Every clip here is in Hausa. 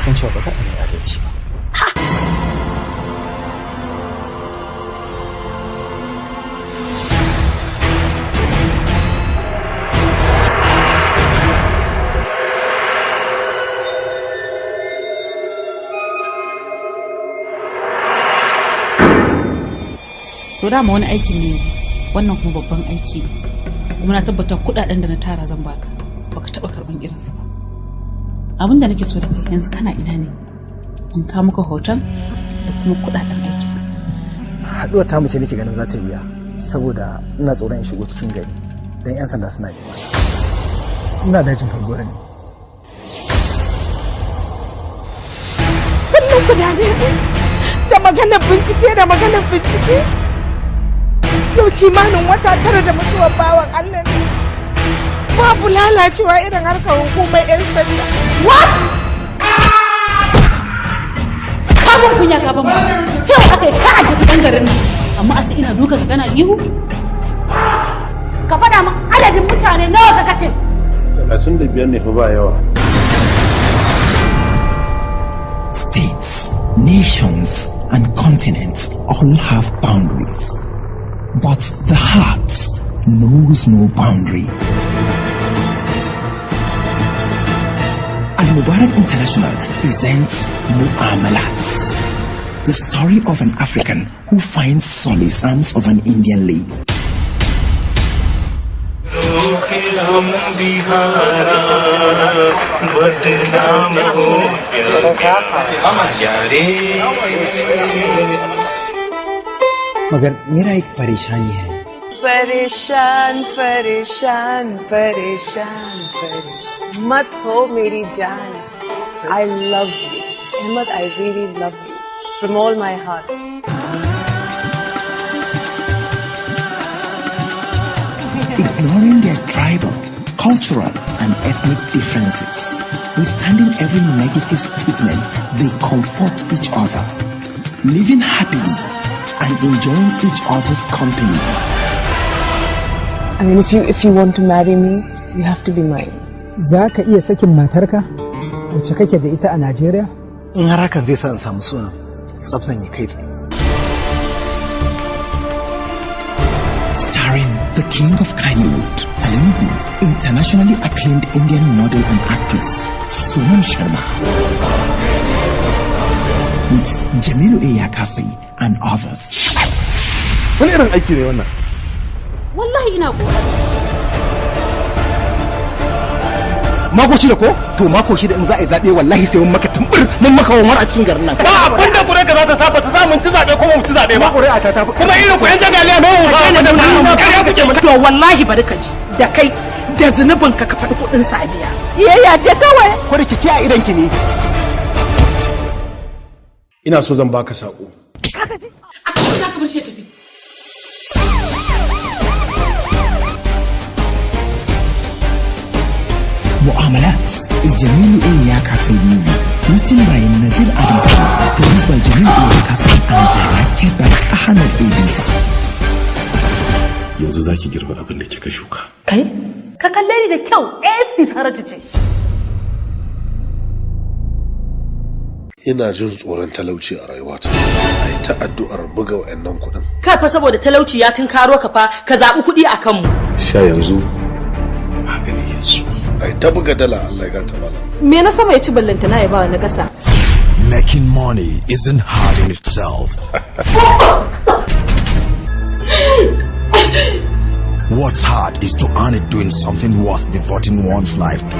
san cewa ba za a yi adalci ba. To dama wani aikin ne wannan kuma babban aiki ne, kuma na tabbata kudaden da na tara zan baka taba karban irinsu ba. Abin da nake so da kai yanzu kana ina ne? In ka maka hoton da kuma kudaden aikin. Haduwar ta mace nake ganin za ta biya saboda ina tsoron in shigo cikin gari dan yan sanda suna nema. Ina dajin fargora ne. Kullum ku dame da maganar bincike. Yau kimanin wata 9 da mutuwar bawan Allah ne. Babu lalacewa irin harkar hukumar 'yan sanda. What? Kamun kunya gaban ba. Cewa aka yi ka a gidan garin nan. Amma a ce ina duka ka kana ihu? Ka faɗa min adadin mutane nawa ka kashe? 35 ne fa ba yawa. States, nations, and continents all have boundaries. But the heart knows no boundary. Al-Mubarak International presents Mu'amalat, the story of an African who finds solace in the arms of an Indian lady. मगर मेरा एक परेशानी है। परेशान मत हो मेरी जान। I love you, Ahmed. I really love you from all my heart. Ignoring their tribal, cultural, and ethnic differences, withstanding every negative statement, they comfort each other, living happily and enjoying each other's company. I mean, if you want to marry me, you have to be mine. Za ka iya sakin matarka wacce kake da ita a Najeriya? In har hakan zai sa in samu sunan tsabsan ya kai tsaye. Starring the king of Kannywood, Alinuhu, internationally acclaimed Indian model and actress Sonam Sharma, with Jamilu A. Yakasi and others. Wani irin aiki ne wannan? Wallahi ina kokari. Mako shida ko? To mako shida in za a yi zaɓe wallahi sai mun maka tumbur mun maka wamar a cikin garin nan. Ba abin da kure ka za ta saba ta sa mun ci zaɓe ko mu ci zaɓe ba. Kure a ta tafi. Kuma irin ku yan jagaliya ba mu ba da mu kariya kuke mu. To wallahi bari ka ji da kai da zunubin ka faɗi kuɗin sabiya. Iyayya ce kawai. Ko da kike a idan ki ne. Ina so zan baka sako. Kaga ji? A kuma za ka bar shi ya tafi. Mu'amalat, a Jamilu A. Yakasi movie, written by Nazir Adams, produced by Jamilu A. Yakasi and directed by Ahmed A. Bifa. Yanzu zaki girba abin da kika shuka. Kai? Ka kalle ni da kyau, ASP Saratu ce. Ina jin tsoron talauci a rayuwata. Ai ta addu'ar buga wayannan kuɗin. Ka fa saboda talauci ya tunkaro ka fa ka zaɓi kuɗi a kanmu. Sha yanzu magani yanzu. Ai ta buga dala Allah ya gata mala. Me na sama ya ci ballantana ya ba na ƙasa. Making money isn't hard in itself. What's hard is to earn it doing something worth devoting one's life to.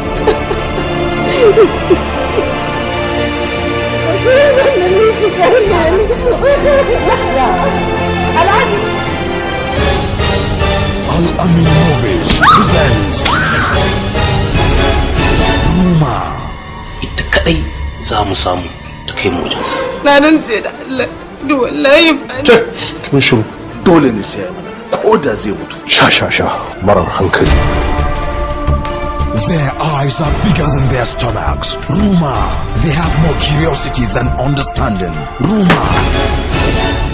Al-Amin Movies presents Ruma. Ita kadai za mu samu ta kai mu wajensa. Na nan sai da Allah, da wallahi ba. Kun shiru dole ne sai ya mana. Ko da zai mutu. Sha marar hankali. Their eyes are bigger than their stomachs. Ruma. They have more curiosity than understanding. Ruma.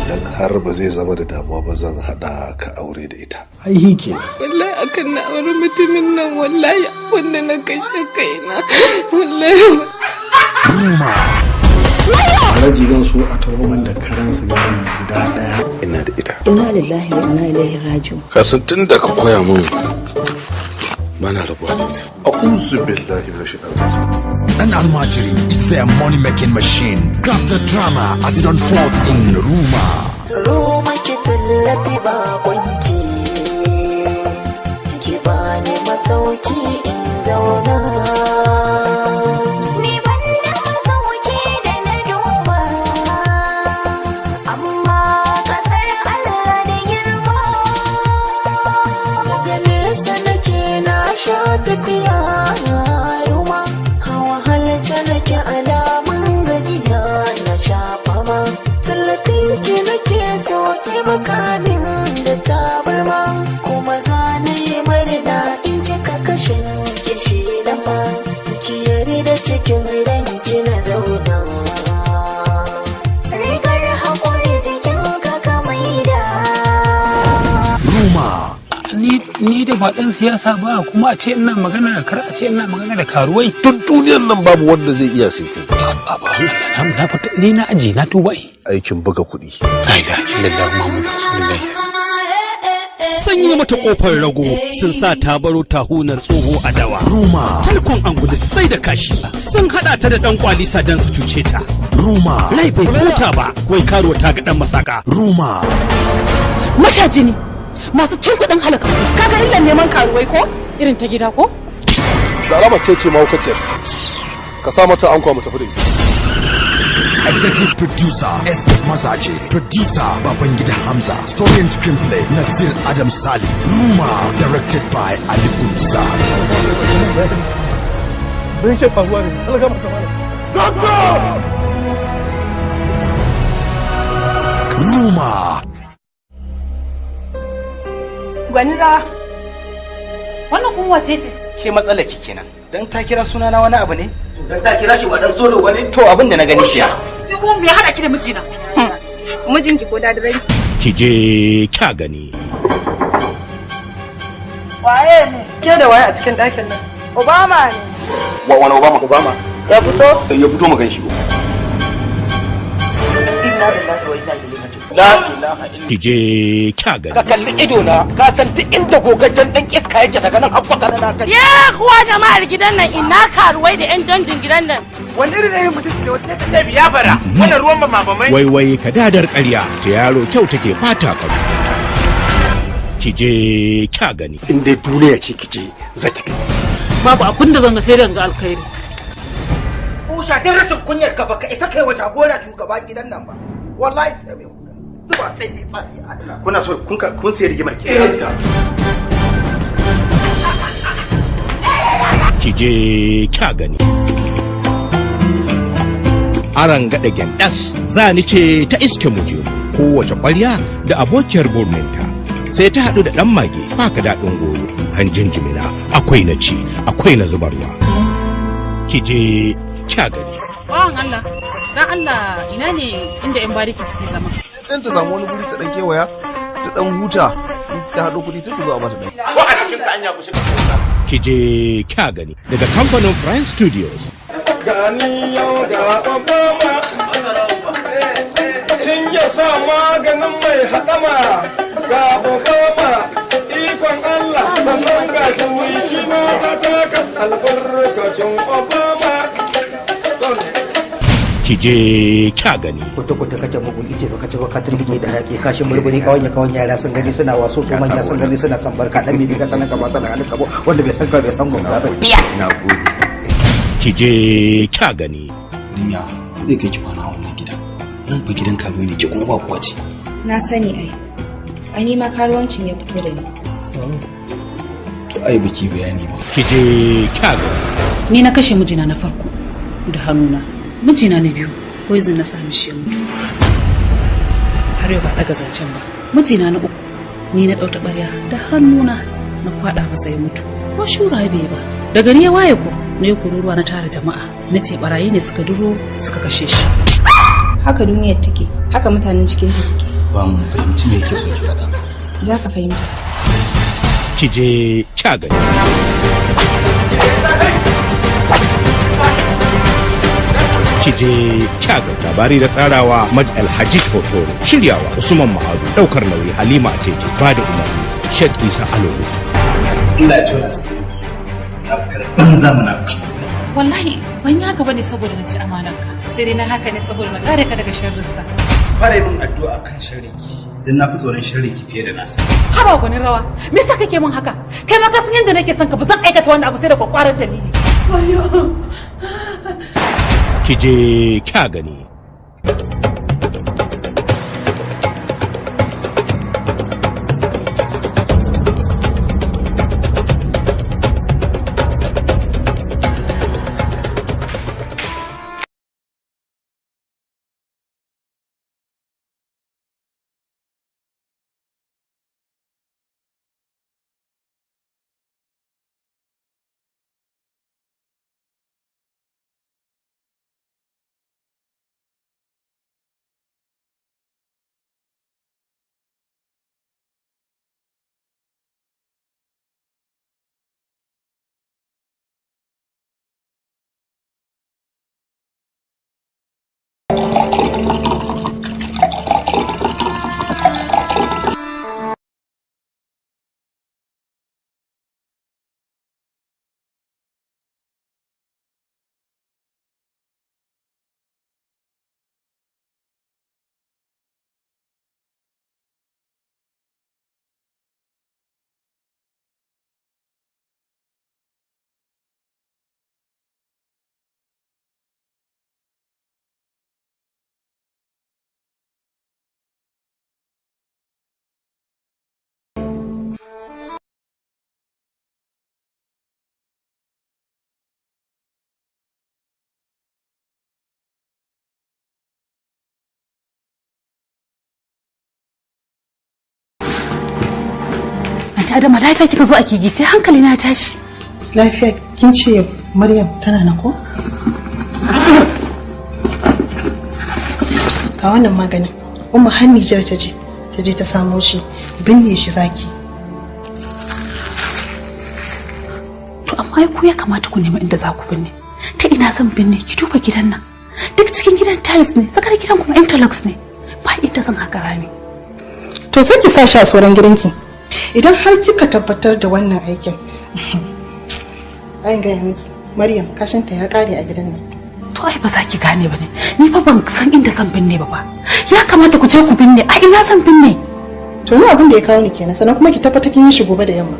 Idan har ba zai zama da damuwa ba zan haɗa ka aure da ita. ai kenan. Wallahi akan na aure mutumin nan wallahi wanda na kashe kaina. Wallahi. Roma. Alhaji zan so a taho man da karan sigari guda daya. Ina da ita. Inna lillahi wa inna ilaihi raji'un. Kasan tun da ka koya mun bana rabuwa da ita. A'udhu billahi minash shaitanir rajim. An almajiri is their money-making machine. Grab the drama as it unfolds in Roma. Roma ki tallafi bakonki, ki bani masauki in zauna. Ni banda masauki da na duba, amma kasar Allah da girma. Daga nesa nake na sha tafiya Roma, wahalce nake alamun gajiya na sha fama. Tallafin ki nake so taimaka min da tabarma, kuma za na yi murna in kika kashe kishi da ma, ki yari da cikin ranki na zauna. Rigar haƙuri jikin ka maida. Roma. Ni da ba ɗan siyasa ba kuma a ce ina magana da kar a ce ina magana da karuwai. Duk duniyar nan babu wanda zai iya sai kai. Na fata ni na aji na tuba ai. Aikin buga kuɗi. La ilaha illallah Muhammadu Rasulullahi. Sanya mata kofar rago sun sa ta baro tahunar tsoho a dawa. Roma. Tarkon angulu sai da kashi sun hada ta da dan kwalisa dan su cuce ta. Roma. Rai bai huta ba wai karuwa ta ga dan masaka. Roma. Mashaji ne masu cin kuɗin halaka. Kaga illan neman karuwai ko? Irin ta gida ko? Da alama ke ce mahaukaciyar. Ka sa mata ankwa mu tafi da ita. Executive producer S.S. Masaje. Producer Babangida Hamza. Story and screenplay Nasir Adam Sali. Roma. Directed by Ali Gumsa. Roma. Gwanira. Wannan kuma wace ce? Ke matsala ki kenan. Dan ta kira sunana wani abu ne? Dan ta kira shi wa dan solo bane? To abin da na gani kiya. Ni kuma me hada ki da mijina? Mijinki ko da dare? Ki je kya gani. Waye ne? Ke da waye a cikin ɗakin nan? Obama ne. Wani Obama? Obama. Ya fito? Ya fito mu gan shi. Inna lillahi wa inna ilaihi raji'un. La ilaha illallah. Ki je kya gani. Ka kalli ido na, ka san duk inda gogajen dan iska yake daga nan hakkata na kai. Ya kuwa jama'ar gidan nan ina karuwai da yan dandin gidan nan. Wani irin ne mutum ne wata ta biya bara. Wannan ruwan mamamai. Wai ka dadar ƙarya ta yaro kyau take fata ka. Ki je kya gani. In dai duniya ce ki je za ki gani. Babu abin da zanga sai da ga alkhairi. Usha din rashin kunyar ka baka isa kai wa jagora shugaban gidan nan ba. Wallahi sai mai zuba sai ne tsari a kuna so kun sai rigimar ke. Ki je kya gani. Aran gaɗa gyandas zani ce ta iske muje kowace ƙwarya da abokiyar burninta sai ta haɗu da ɗan mage baka daɗin goro hanjin jimina akwai na ci akwai na zubarwa. Ki je kya gani. Bawan Allah, dan Allah ina ne inda yan bariki suke zama? Dan ta samu wani guri ta dan kewaya ta dan huta ta haɗo kuɗi sai ta zo a bata ɗan. Ko a cikin ka anya ku shiga. Ki je kya gani daga kamfanin Prime Studios. Gani yau ga Obama sun ya sa maganin mai haɗama ga Obama ikon Allah sannan ga su wiki ma ta taka albarkacin Obama. Ki je kya gani. Kwata-kwata kake mugun ice baka ci baka turbige da haƙi kashin mulmuli kawai yara sun gani suna waso su manya sun gani suna san barka dan mili ka sanan ka ba sanan halin kabo wanda bai san ka bai san gwamna ba. Na gode. Ki je kya gani. Dinya, zai kai ki kwana a wannan gida. Nan fa gidan karuwa ne ke kuma ba kuwa ce. Na sani ai. Ai ni ma karuwancin ya fito da ni. To ai biki bayani ba. Ki je kya gani. Ni na kashe mijina na farko da hannuna. Mijina na biyu poison na sami shi ya mutu. Har yau ba daga zancen ba. Mijina na uku ni na ɗauta ɓarya da hannuna na kwaɗa masa ya mutu. Ko shura bai ba. Da gari ya waye ko na yi kururuwa na tara jama'a na ce barayi ne suka duro suka kashe shi. Haka duniyar take, haka mutanen cikinta suke. Ban fahimci me yake so ki faɗa ba. Za ka fahimta. ki je kya gani. Ki je kya gani. Labari da tsarawa Mad Alhaji Hotoro, shiryawa Usman Ma'azu, daukar nauyi Halima Atete, ba da umarni Sheikh Isa Alogo. Ina tona sai na karban zamana. Wallahi ban yi haka bane saboda na ci amanarka, sai dai na haka ne saboda na kare ka daga sharrinsa. Fara min addu'a kan sharriki, dan na fi tsoron sharriki fiye da nasa. Haba gwanin rawa, me yasa kake min haka? Kai ma ka san yadda nake son ka, ba zan aikata wannan abu sai da kwakwaran dalili. Wayo. Ki je kya gani. Ta Adama lafiya kika zo a gigice, hankali na tashi. Lafiya kin ce Maryam tana nan ko? Ga wannan maganin. Umma har Nijar ta je ta samo shi, binne shi zaki. To amma ku ya kamata ku nemi inda za ku binne. Ta ina zan binne? Ki duba gidan nan. Duk cikin gidan tiles ne, tsakar gidan kuma interlocks ne. Ba inda zan haka rami. To sai ki sa shi a sauran gidanki. Idan har kika tabbatar da wannan aikin, ayin gaya miki, Maryam kashinta ya kare a gidan nan. To ai ba za ki gane ba ne, ni fa ban san inda zan binne ba. Ya kamata ku je ku binne, a ina zan binne? To ni abin da ya kawo ni kenan, sannan kuma ki tabbatar kin yi shi gobe da yamma.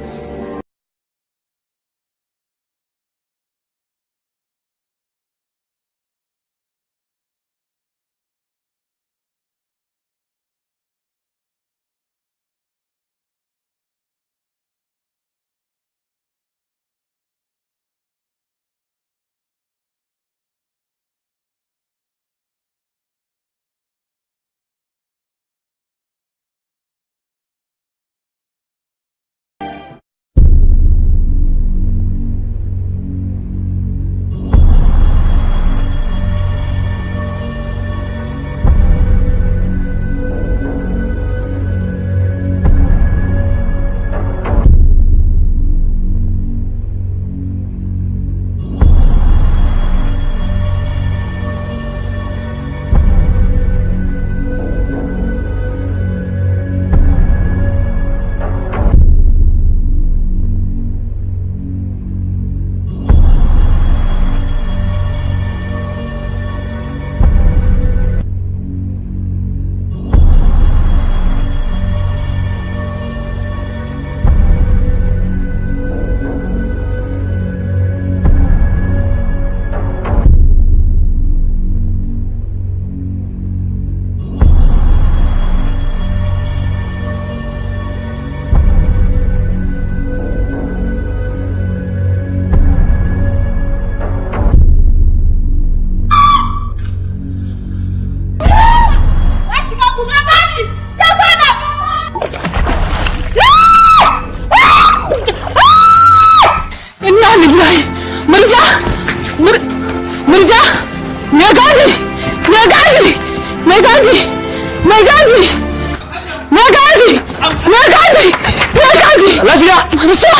lafiya? Murja!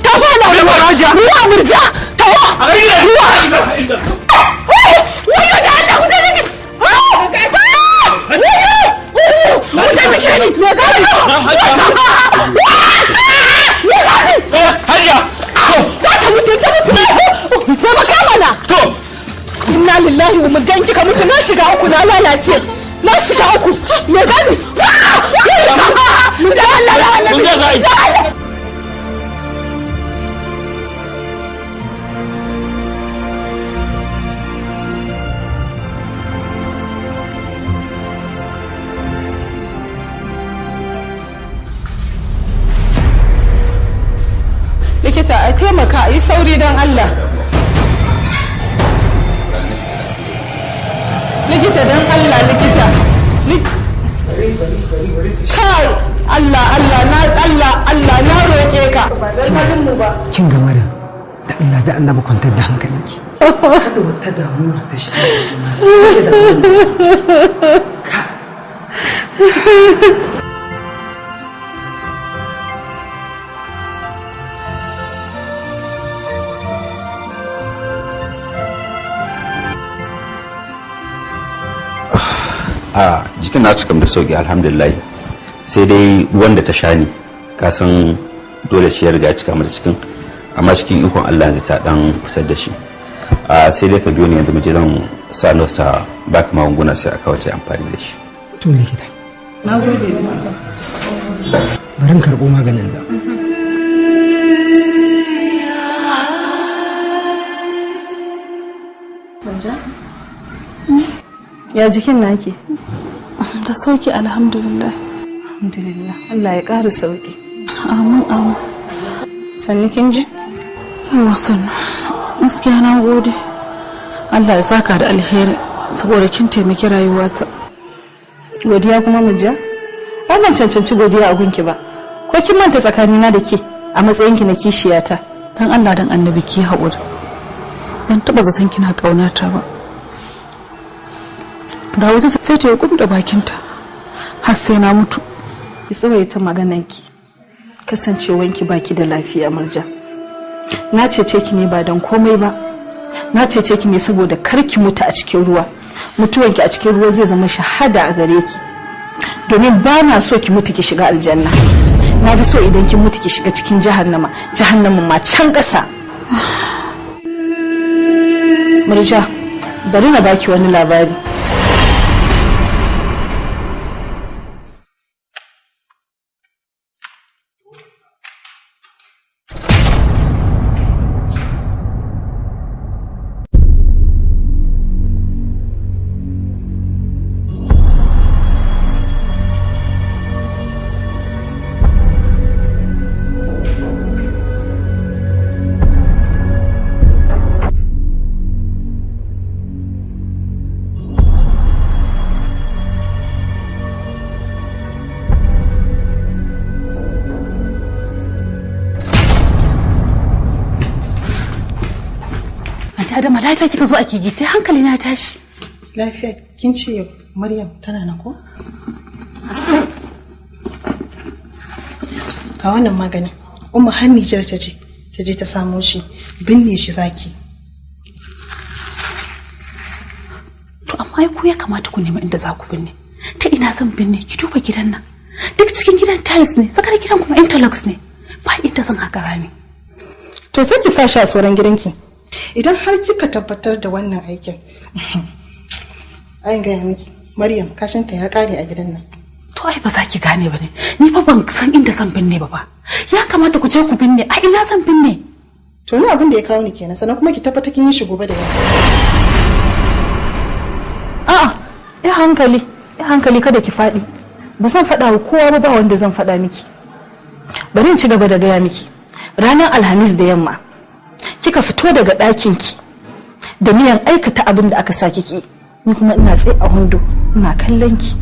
Ta fada ruwa! Ruwa Murja! Tawa! Ruwa! Wayo da Allah ku da nake! Inna lillahi wa murjan kika mutu na shiga uku na lalace na shiga uku me gani likita a taimaka a yi sauri don Allah likita don Allah likita kai Allah na roƙe ka kin ga mara da Allah da annabi kwantar da hankalinki kada wata damuwar ta shi jikin na cikam da sauki alhamdulillah sai dai ruwan da ta sha ne ka san dole shi ya riga cika mata cikin amma cikin ikon Allah zai ta dan fitar da shi sai dai ka biyo ni yanzu mu je zan sa nurse ta baka magunguna sai aka wace amfani da shi to likita na gode barin karbo maganin da ya jikin naki da sauki alhamdulillah Allah ya ƙara sauki amin sannu kin ji yawa sannu gaskiya na gode Allah ya saka da alheri saboda kin taimaki rayuwata godiya kuma mujja ai ban cancanci godiya a gunki ba ko kin manta tsakanina da ke a matsayinki na kishiyata dan Allah dan annabi ki haƙuri ban taba zaton kina ƙaunata ba ga wata sai ta yi da bakinta har sai na mutu ki tsawaita maganarki kasancewanki baki da lafiya murja na cece ki ne ba don komai ba na cece ki ne saboda kar ki mutu a cikin ruwa mutuwanki a cikin ruwa zai zama shahada a gare ki domin ba na so ki mutu ki shiga aljanna na fi so idan ki mutu ki shiga cikin jahannama ma can ƙasa murja bari na baki wani labari Adama lafiya kika zo a kigice hankali na tashi. Lafiya kin ce Maryam tana nan ko? Ga wannan magani. Umma Hanijar ta je ta samo shi binne shi zaki. To amma ku ya kamata ku nemi inda za ku binne. Ta ina zan binne ki duba gidan nan. Duk cikin gidan tiles ne, tsakar gidan kuma interlocks ne. Ba inda zan haka rami. To sai ki sa shi a tsoron gidanki. Idan har kika tabbatar da wannan aikin ayin gaya miki Maryam kashinta ya kare a gidan nan. To ai ba za ki gane ba ne, ni fa ban san inda zan binne ba ya kamata ku je ku binne a ina zan binne. To ni abin da ya kawo ni kenan sannan kuma ki tabbata kin yi shi gobe da yamma. A'a ya hankali kada ki faɗi, ba zan faɗa wa kowa ba wanda zan faɗa miki. Bari in ci gaba da gaya miki ranar Alhamis da yamma kika fito daga ɗakinki da niyan aikata abin da aka sa kiki, ni kuma ina tsaye a hundo ina kallon ki.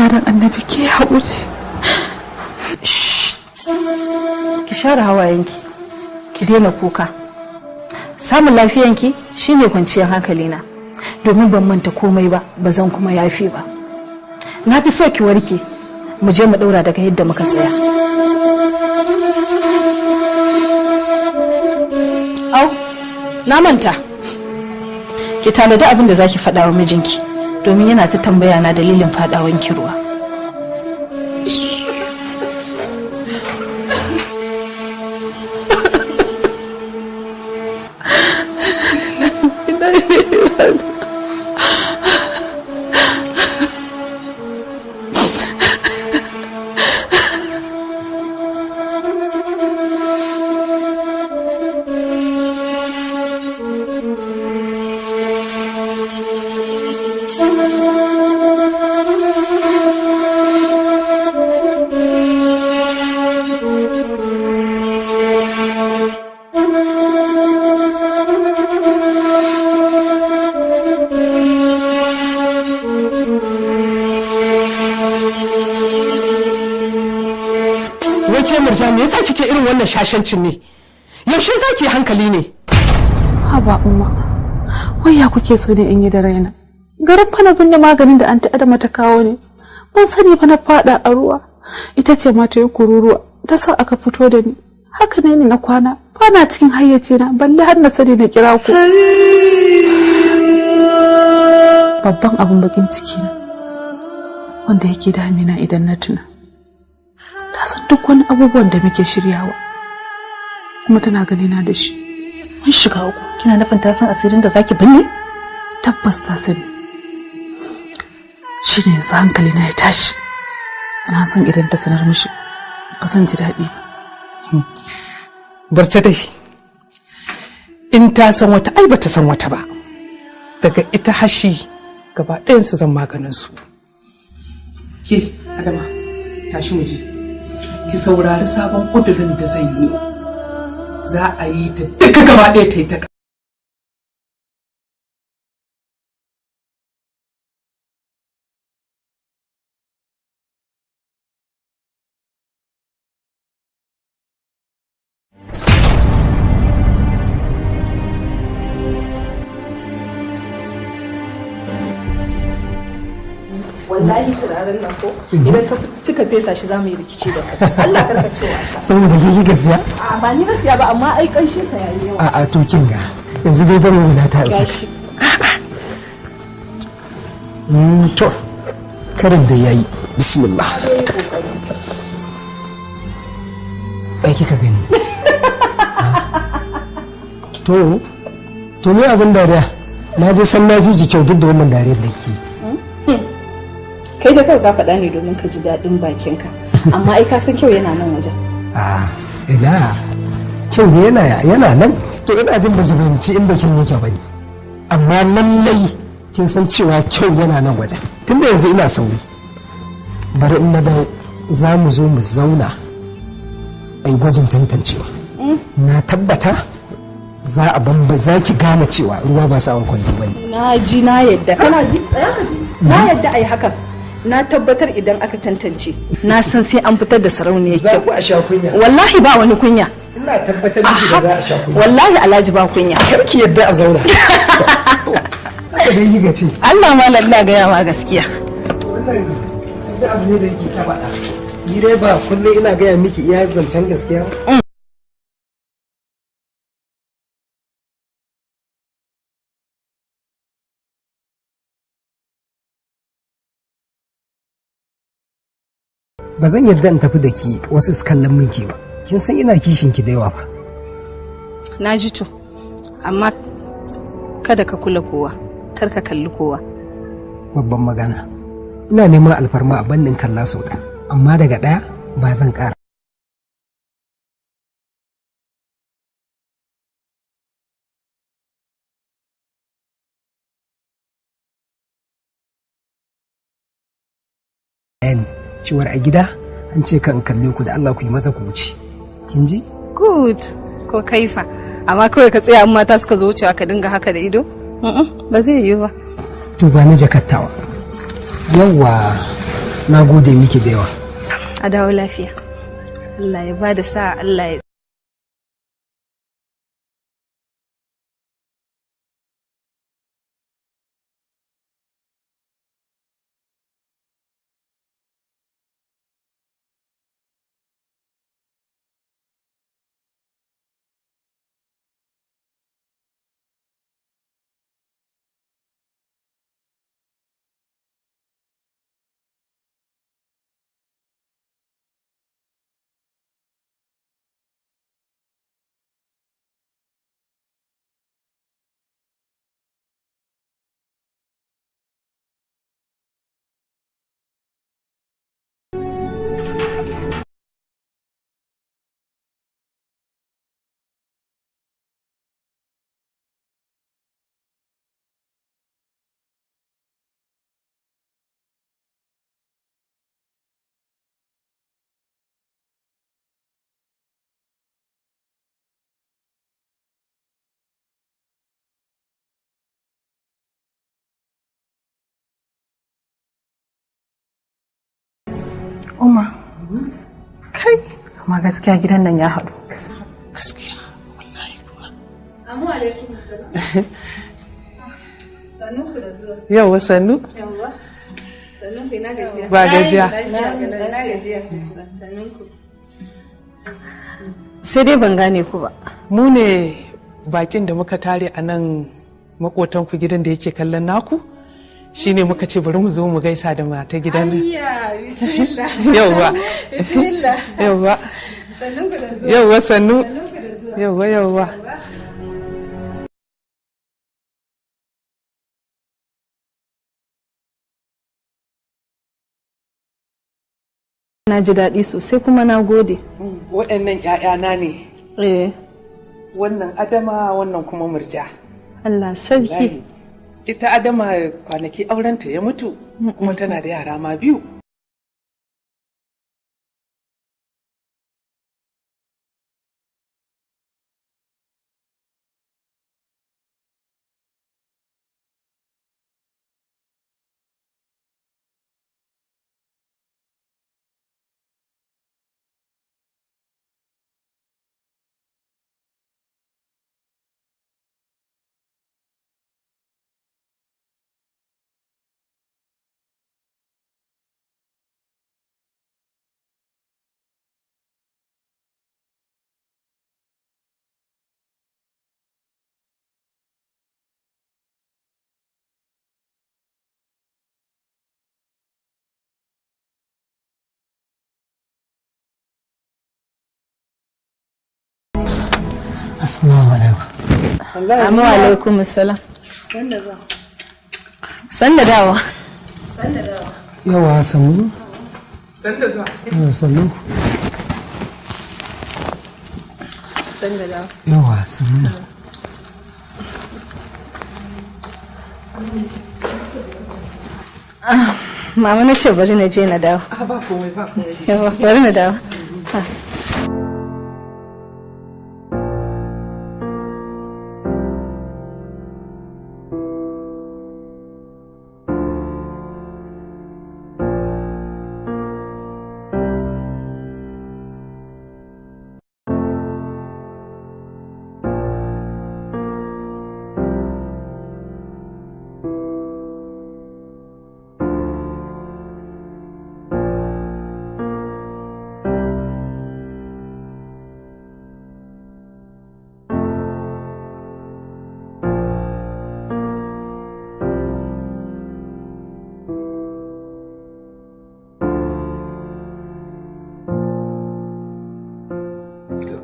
Allah dan annabi ki haƙuri. Ki share hawayenki, ki daina kuka. Samun lafiyanki shine kwanciyar hankalina, domin ban manta komai ba, ba zan kuma yafi ba. Na fi so ki warke, mu je mu daura daga yadda muka tsaya. Au, na manta. Ki tanadi abin da zaki faɗa wa mijinki, domin yana ta tambaya na dalilin faɗawan ki ruwa. Shashancin ne yaushe zaki hankali ne? Haba umma, wai ya kuke so ne in yi da raina? Garin fa na binne maganin da anti Adama ta kawo ne, ban sani ba na fada a ruwa, ita ce ma ta yi kururuwa ta sa aka fito da ni. Haka ne na kwana bana cikin hayyaci na, balle har na sani na kira ku. Babban abin bakin ciki na wanda yake damina idan na tuna, ta san duk wani abubuwan da muke shiryawa kuma tana gani na da shi. Mun shiga uku. Kina nufin ta san asirin da zaki binne? Tabbas ta sani. Shi ne yanzu hankali na ya tashi. Na san idan ta sanar mishi ba zan ji daɗi ba. Barta dai. In ta san wata ai bata san wata ba. Daga ita hashi gaba ɗayan su zan maganin su. Ke Adama, tashi mu je. Ki saurari sabon ƙudurin da zan yi. Za a yi ta duka gaba ɗaya ta yi ta wallahi turaren nan ko idan ka cika fesa shi za mu yi rikici da kai. Allah karka ce wasa. Saboda kike gaskiya? A ba ni na siya ba amma ai kanshi sa yayi yawa. A to kin ga yanzu dai bar mu ta isa. To karin da yayi bismillah. Ai kika gani. To ne abin dariya na dai san na fi ki kyau duk da wannan dariyar da kike. Kai da kawai ka faɗa ne domin ka ji daɗin bakinka, amma ai ka san kyau yana nan wajen. Ina kyau ne yana nan. To ina jin baki fahimci in bakin yake ba ne, amma lallai kin san cewa kyau yana nan wajen. Tunda yanzu ina sauri, bari in na dawo za mu zo mu zauna a yi gwajin tantancewa. Na tabbata za ki gane cewa ruwa ba sa'an kwando ba ne. Na ji na yadda. Kana ji? Tsaya ka ji. Na yadda a yi hakan. Na tabbatar idan aka tantance na san sai an fitar da sarauniya za ku a sha kunya. Wallahi ba wani kunya. Ina tabbatar miki da za a sha kunya. Wallahi Alhaji ba kunya. Karki yadda a zauna. Haka dai yi gaci. Allah malam ina gaya ma gaskiya. Wannan da abu ne da yake ta faɗa. Ni dai ba kullum ina gaya miki iya zancen gaskiya. Ba zan yarda in tafi da ki wasu su kallon min ke ba. Kin san ina kishin ki da yawa fa. Na ji to, amma kada ka kula kowa, kar ka kalli kowa. Babban magana. Ina neman alfarma a bannin kalla sau ɗaya, amma daga ɗaya ba zan ƙara. Ciwar a gida an ce kan kalle ku da Allah ku yi maza ku wuce. Kin ji? Good. Ko kaifa. Amma kawai ka tsaya mata suka zo wucewa ka dinga haka da ido? Ba zai yi ba. To ba ni jakattawa. Yawwa. na gode miki da yawa. A dawo lafiya. Allah ya bada sa'a, Allah ya Umma, kai, amma gaskiya gidan nan ya haɗu. Gaskiya, wallahi kuwa. Amu alaikum salam. Sannu ku da zuwa. Yawwa sannu. Yawwa. Sannu ku ina gajiya. Ba gajiya. Ina gajiya. Sannun ku. Sai dai ban gane ku ba. Mu ne bakin da muka tare a nan makotan ku gidan da yake kallon naku. Shine muka ce bari mu zo mu gaisa da mata gidan nan. Ayya, bismillah. Yawwa. Bismillah. Yawwa. Sannun ku da zuwa. Yawwa sannu. Sannun ku da zuwa. Yawwa yawwa. Na ji daɗi sosai kuma na gode. Waɗannan ‘ya'yana ne. Wannan Adama, wannan kuma Murja. Allah sarki. Ita Adama kwanaki aurenta ya mutu, kuma tana da yara ma 2. Assalamu alaikum. Amma alaikum assalam. Sanda dawa. Sanda dawa. Yawa sannu. Sanda zuwa. Yawa sannu. Sanda dawa. Yawa sannu. Mama na ce bari na je na dawo. Ba komai ba komai. Yawa bari na dawo.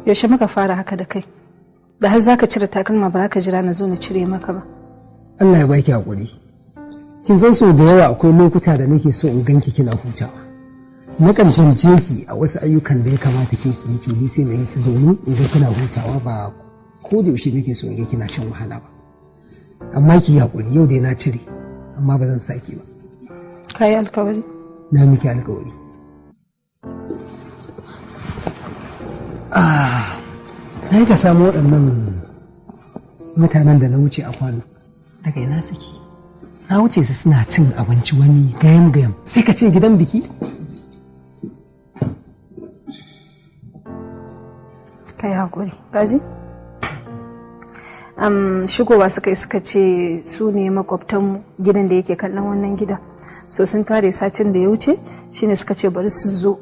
Yaushe muka fara haka da kai? Da har zaka cire takalma ba ka jira na zo na cire maka ba. Allah ya baki hakuri. Kin san so da yawa akwai lokuta da nake so in ganki kina hutawa. Na kan canje ki a wasu ayyukan da ya kamata ke ki yi to sai na yi su domin in ga kina hutawa ba ko da yaushe nake so in ga kina shan wahala ba. Amma ki yi hakuri yau dai na cire amma ba zan saki ba. Kai alkawari? Na miki alkawari. Na yi ka samu waɗannan mutanen da na wuce a kwano daga ina suke. na wuce su suna cin abinci wani gayam sai ka ce gidan biki. Kai hakuri gaji shigowa suka ce su ne makwabtan gidan da yake kallon wannan gidan, so sun tare sacin da ya wuce shine suka ce bari su zo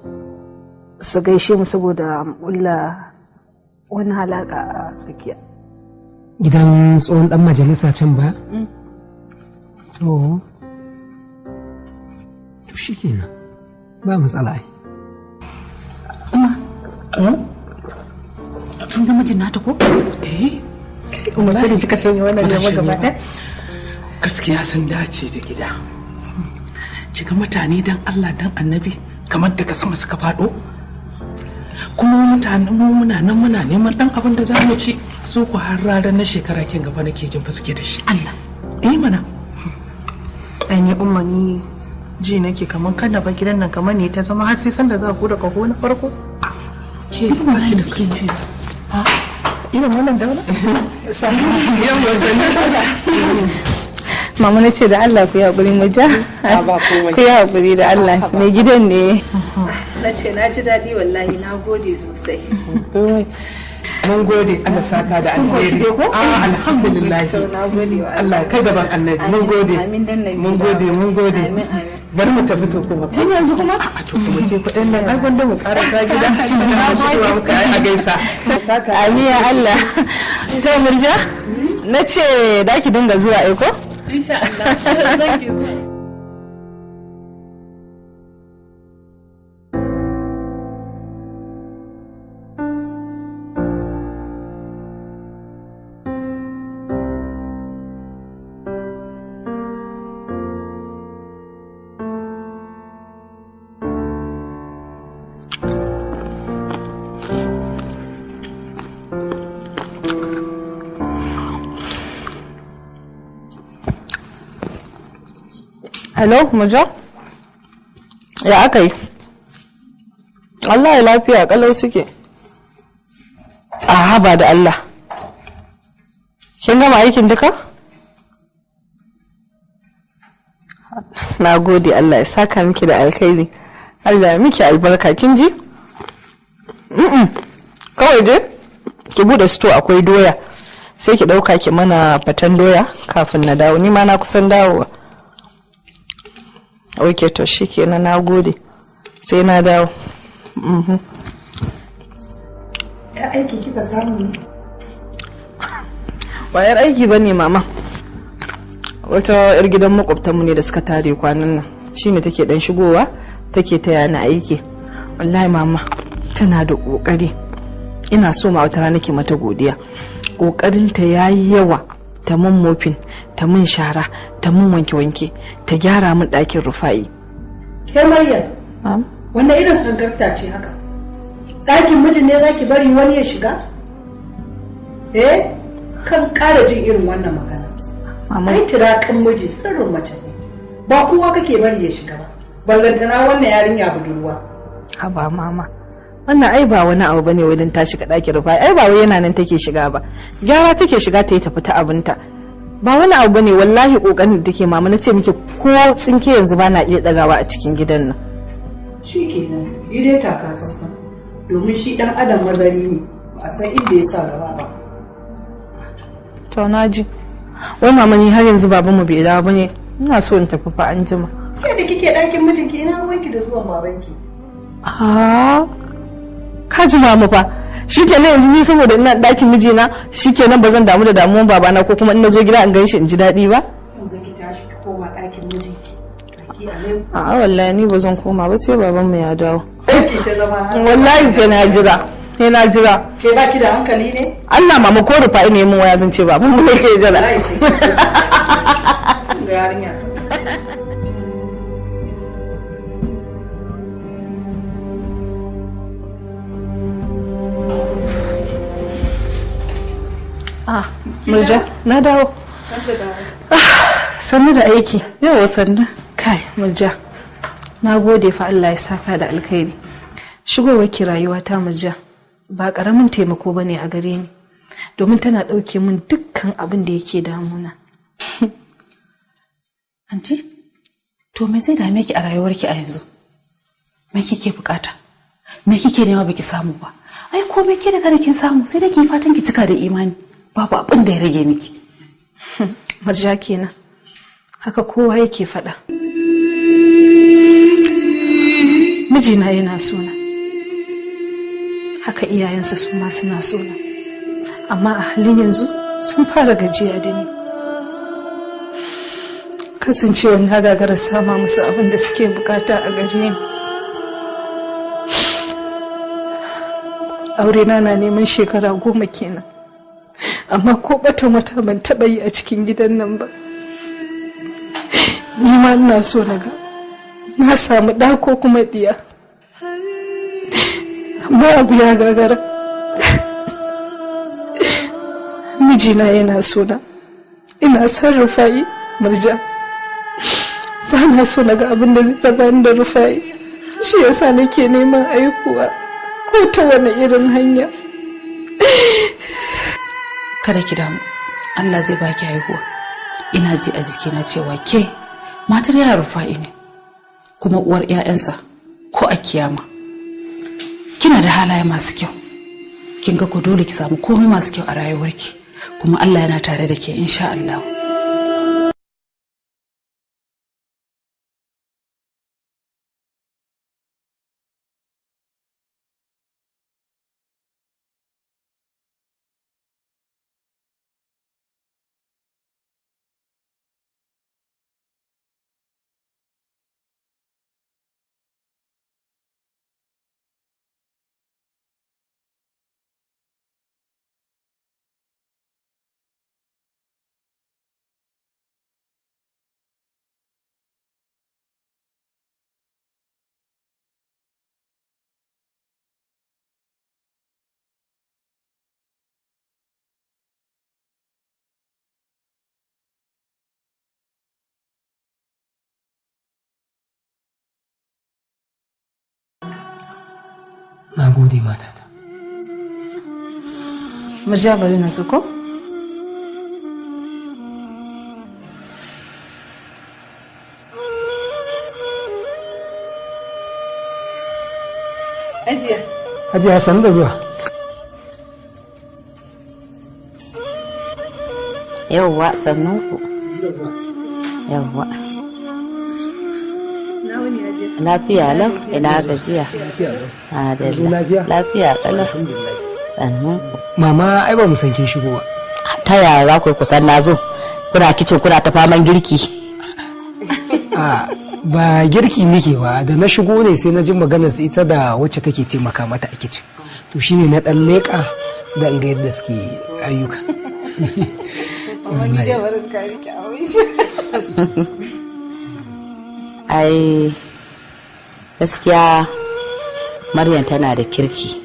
su gaishe mu saboda mulla wani halaka a tsakiya. Gidan tsohon dan majalisa can ba? To shi kenan ba matsala ai. Kin ga mijin nata ko? Kuma sai da kika shanye wannan ne gaba ɗaya. Gaskiya sun dace da gida. Kiga mutane dan Allah dan Annabi kamar daga sama suka faɗo. Kuma mutanen mu muna neman dan abin da za mu ci, su ku har ranar na shekara kin gaba nake jin fa suke da shi. Allah. Mana. Ni umma ni ji nake kaman kada ba gidan nan kamar ne ta zama har sai san da za ku da kaho na farko. Ke ba ki da kai. Irin wannan daula? Mama na ce da Allah ku yi haƙuri mu ja. Ku yi haƙuri da Allah mai gidan ne. Na ce na ji daɗi wallahi na gode sosai. Mun gode Allah saka da alheri. Alhamdulillah. Allah kai gaban Annabi. Mun gode. Mun gode. Bari mu tafi to kuma. Tun yanzu kuma? A to kuma ke kuɗin nan ai gwanda mu karasa gida. Muka a gaisa. Amin ya Allah. To Murja? Na ce da ki dinga zuwa ko? Insha Allah. Zan ki zuwa. Hello, Murja? Ya aka yi? Allah ya lafiya kalau suke. A haba da Allah. Kin gama aikin duka? Na gode Allah ya saka miki da alkhairi. Allah ya miki albarka kin ji? Kawai je ki bude sto akwai doya. Sai ki dauka ki mana fatan doya kafin na dawo. Ni ma na kusan dawowa. Ok to shi kenan na gode sai na dawo. Ya aiki kika samu ne? Bayar aiki ba ne mama, wata yar gidan makwabtanmu ne da suka tare kwanan nan shine take dan shigowa take taya ni aiki. Wallahi mama tana da kokari, ina so ma wata rana ke mata godiya. Kokarinta yayi yawa, ta mun mofin, ta mun shara, ta mun wanke-wanke, ta gyara mun ɗakin rufa'i. Ke Maryam, wannan irin sangarta ce haka? Ɗakin mijin ne zaki bari wani ya shiga? Kan ƙara jin irin wannan magana. Ai tirakan miji sirrin mace ne, ba kowa kake bari ya shiga ba. Ballantana wannan yarinya budurwa. Haba mama, wannan ai ba wani abu bane wajen ta shiga ɗakin rufa'i, ai ba wai yana nan take shiga ba. Gyara take shiga ta yi tafi ta abinta. Ba wani abu bane wallahi kokarin da take mama, na ce miki ko tsinke yanzu ba na iya dagawa a cikin gidan nan. Shikenan, yi dai taka tsantsan. Domin shi dan adam mazari ne, ba a san inda ya sa gaba ba. To naji. Wai mama ni har yanzu babanmu bai dawo bane. Ina so in tafi fa an jima. Sai da kike ɗakin mijinki ina ruwanki da zuwan babanki. Ka ji mama fa. Shikenan yanzu ni saboda ina ɗakin mijina shikenan ba zan damu da damuwan babana ko kuma in nazo gida in ganshi in ji daɗi ba? Ga ki tashi ki koma ɗakin mijinki. A'a wallahi ni ba zan koma ba sai babanmu ya dawo. Wallahi Wallahi sai na jira. Sai na jira. Ke baki da hankali ne? Allah mama ko rufa ne mun waya zan ce babanmu ne ke jira. Wallahi sai. Ga yarinya sai. Murja, na dawo. Sannu da aiki. Yawa sannu. Kai, Murja. Na gode fa Allah ya saka da alkhairi. Shigowar ki rayuwa ta Murja ba karamin taimako bane a gare ni. Domin tana dauke min dukkan abin da yake damuna. Anti, to me zai dame ki a rayuwarki a yanzu? Me kike bukata? Me kike nema baki samu ba? Ai komai ke da kada kin samu sai da ki fatan ki cika da imani. Babu abin da ya rage miki. Marja kenan. Haka kowa yake faɗa. Mijina yana sona. Haka iyayensa su ma suna sona. Amma a halin yanzu sun fara gajiya da ni. Kasancewa na gagara sama musu abin da suke bukata a gare ni. Aurena na neman shekara 10 kenan. Amma ko batan wata ban taɓa yi a cikin gidan nan ba. Ni ma ina so na samu ɗa ko kuma ɗiya. Amma abu ya gagara. Mijina yana so na. Ina son Rufa'i, Murja. Ba na so na ga abin da zai raba ni da Rufa'i. Shi yasa nake neman aikuwa ko ta wani irin hanya. Kada ki damu, Allah zai baki haihuwa. Ina ji a jikina cewa ke matar yana Rufa'i ne, kuma uwar 'ya'yansa ko a kiyama. Kina da halaye masu kyau. Kin ga ko dole ki samu komai masu kyau a rayuwarki, kuma Allah yana tare da ke insha Allah. Na gode matata. Murja bari na zo ko? Hajiya. Hajiya san da zuwa. Yawwa sannun ku. Yawwa. Lafiya lau ina gajiya. Lafiya kalau. Mama ai ba mu san kin shigo ba. Ta yaya za ku kusan na zo? Kuna kicin kuna ta faman girki. Ba girki muke ba, da na shigo ne sai na ji maganar su ita da wacce take taimaka mata a kicin. To shine na dan leka da in ga yadda suke ayyuka. Ai gaskiya Maryam tana da kirki.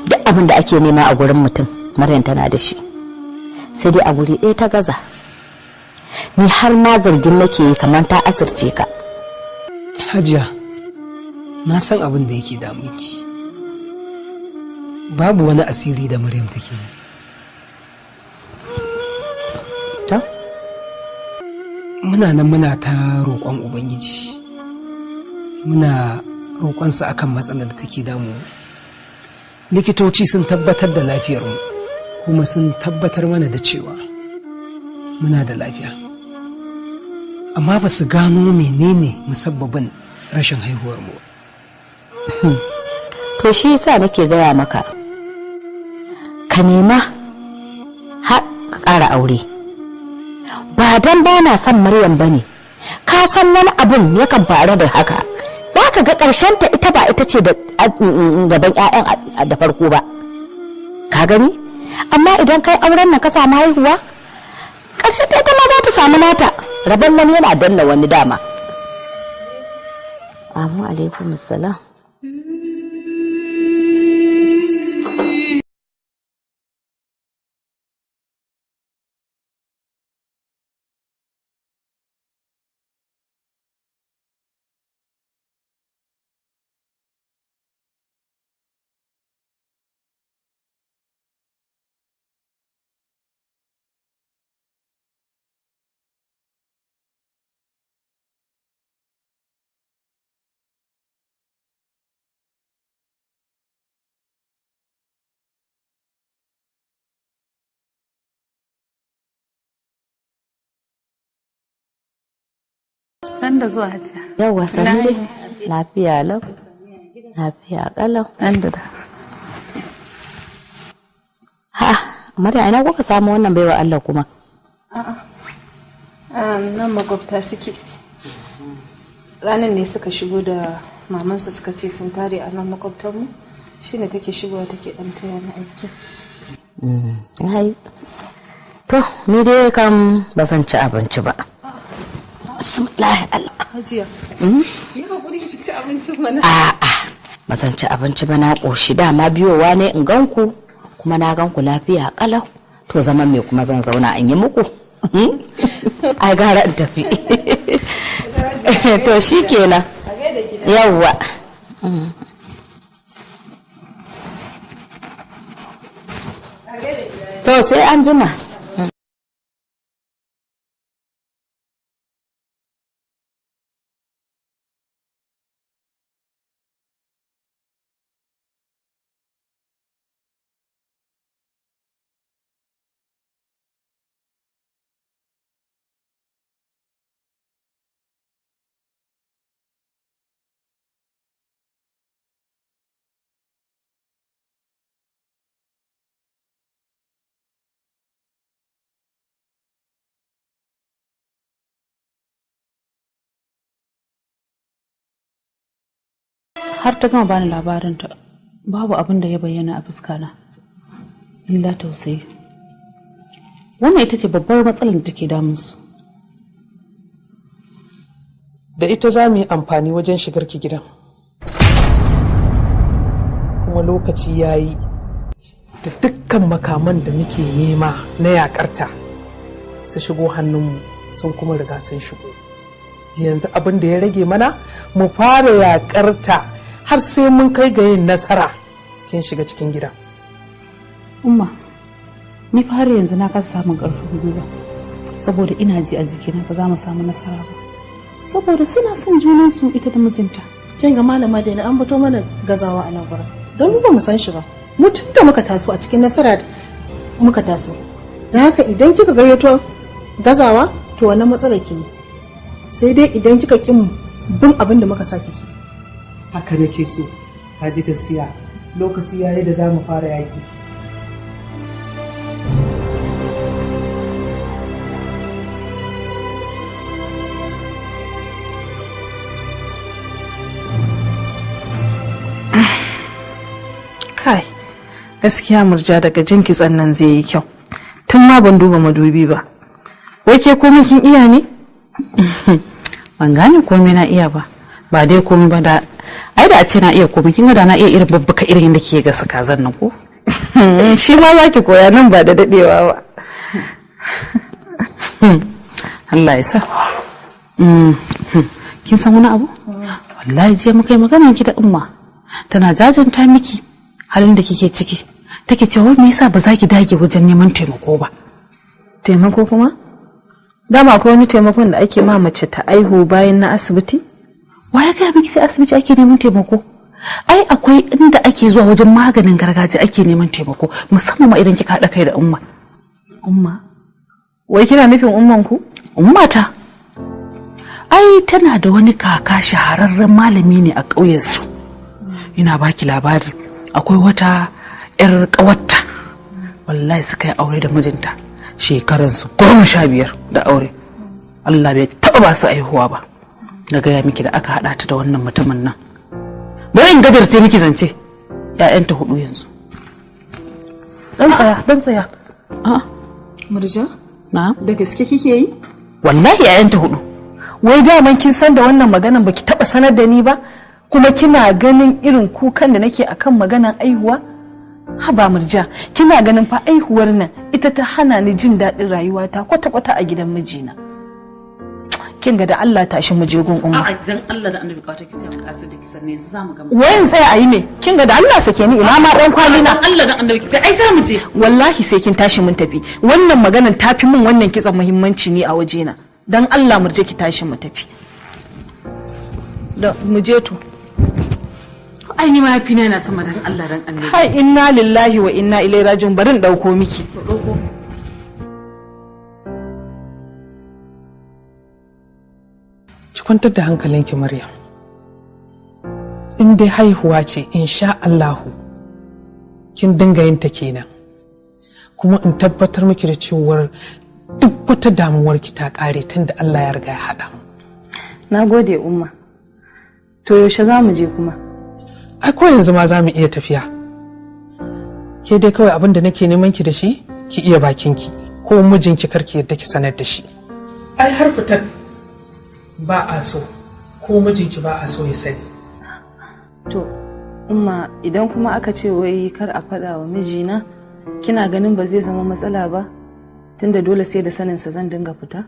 Duk abin da ake nema a gurin mutum Maryam tana da shi. Sai dai a guri ɗaya ta gaza. Ni har ma zargin nake yi kamar ta asirce ka. Hajiya, na san abin da yake damunki. Babu wani asiri da Maryam take yi. Ta? Muna nan muna ta roƙon Ubangiji. Muna roƙonsa akan matsalar da take damu. Likitoci sun tabbatar da lafiyarmu, kuma sun tabbatar mana da cewa muna da lafiya. Amma ba su gano menene musabbabin rashin haihuwarmu. To shi yasa nake gaya maka ka nema har ka ƙara aure. Ba dan ba na son Maryam bane, ka san wani abun yakan faru da haka. Za ka ga ƙarshen ta ita ba ita ce da gaban 'ya'yan da farko ba, ka gani? Amma idan kai auren nan ka samu haihuwa, ƙarshen ta ita ma za ta samu nata. Rabon wani yana danna wani dama. Amu alaikum salam. san da zuwa hajiya. Yawwa sani dai. Lafiya lau. Lafiya kalau. Nan da. Ha, Maryam ina kuka samu wannan baiwa Allah kuma? A'a. Nan makwabta suke. Ranar ne suka shigo da mamansu suka ce sun tare a nan makwabtanmu. Shine take shigowa take dan taya na aiki. Hai. To, ni dai kam ba zan ci abinci ba. Bismillah Allah. Hajiya. Ya hakuri ki ci abincin mana. A'a, ba zan ci abinci ba na koshi dama biyowa ne in ganku kuma na ganku lafiya kalau. To zaman me kuma zan zauna in yi muku? Ai gara in tafi. To shikenan. Yawwa. To sai an jima. Har ta gama bani labarinta babu abin da ya bayyana a fuskana illa tausayi. Wannan ita ce babbar matsalar da take damunsu. Da ita za mu yi amfani wajen shigar ki gidan. Kuma lokaci ya yi da dukkan makaman da muke nema na yakarta su shigo hannunmu sun kuma riga sun shigo. Yanzu abin da ya rage mana mu fara yakarta har sai mun kai ga yin nasara kin shiga cikin gidan. Umma, ni fa har yanzu na kasa samun ƙarfin gwiwa saboda ina ji a jikina ba za mu samu nasara ba. Saboda suna son junansu ita da mijinta. Kin ga malama da an fito mana gazawa a nan gurin. Don mu ba mu san shi ba. Mu tun da muka taso a cikin nasara muka taso. Da haka idan kika gayyato gazawa to wannan matsalar ki ne. Sai dai idan kika kin bin abin da muka saki ki. Haka nake so, ka ji gaskiya lokaci yayi da za mu fara yaki. Kai, gaskiya murja daga jin kitsan nan zai yi kyau. Tun ma ban duba madubi ba. Wai ke komai kin iya ne? Ban gane komai na iya ba. Ba dai komai ba da ai da a ce na iya komai kin ga da na iya irin babbuka irin da ke gasa kazan nan ko. Shi ma zaki koya nan ba da dadewa ba. Allah ya sa. Kin san wani abu? Wallahi je muka yi magana ki da umma. Tana jajanta miki halin da kike ciki. Take cewa me yasa ba za ki dage wajen neman taimako ba? Taimako kuma? Dama akwai wani taimakon da ake ma mace ta aihu bayan na asibiti? Waya ga miki sai asibiti ake neman taimako? Ai akwai inda ake zuwa wajen maganin gargajiya ake neman taimako musamman ma idan kika haɗa kai da umma. Umma? Wai kina nufin umman ku? Ummata. Ai tana da wani kaka shahararren malami ne a ƙauyensu. Ina baki labari akwai wata 'yar ƙawarta wallahi suka yi aure da mijinta shekaransu 15 da aure. Allah bai taɓa ba su aihuwa ba. Na gaya miki da aka haɗa ta da wannan mutumin nan. Bari in gajarce miki zance. 'Ya'yanta 4 yanzu. Dan tsaya. A'a. Murja? Na? Da gaske kike yi? Wallahi 'ya'yanta 4. Wai daman kin san da wannan maganan baki taɓa sanar da ni ba? Kuma kina ganin irin kukan da nake akan maganan aihuwa? Haba Murja, kina ganin fa aihuwar nan ita ta hana ni jin daɗin rayuwata kwata-kwata a gidan mijina. Kin ga da Allah tashi mu je gun umma. A'a dan Allah da Annabi kawata ki sai mu karsa da kisan ne yanzu zamu ga. Wayan tsaya ayi me? Kin ga da Allah sake ni ina ma dan kwali na. Allah da Annabi ki sai ai za mu je. Wallahi sai kin tashi mun tafi. Wannan maganan tafi min wannan kitsan muhimmanci ne a wajena. Dan Allah Murje ki tashi mu tafi. Da mu je to. Ai ni ma yafi ne na sama dan Allah dan Annabi. Hai inna lillahi wa inna ilaihi raji'un barin dauko miki. Dauko. Ki kwantar da hankalinki Maryam. In dai haihuwa ce insha Allahu kin dinga yin ta kenan. Kuma in tabbatar miki da cewar duk wata damuwar ki ta kare tunda Allah ya riga ya haɗa mu. Na gode umma. To yaushe za mu je kuma? Ai ko yanzu ma za mu iya tafiya. Ke dai kawai abin da nake neman ki da shi ki iya bakinki ko mijinki karki yadda ki sanar da shi. Ai har fitar ba a so ko mijinki ba a so ya sani. To umma idan kuma aka ce wai kar a faɗa wa mijina kina ganin ba zai zama matsala ba tunda dole sai da saninsa zan dinga fita?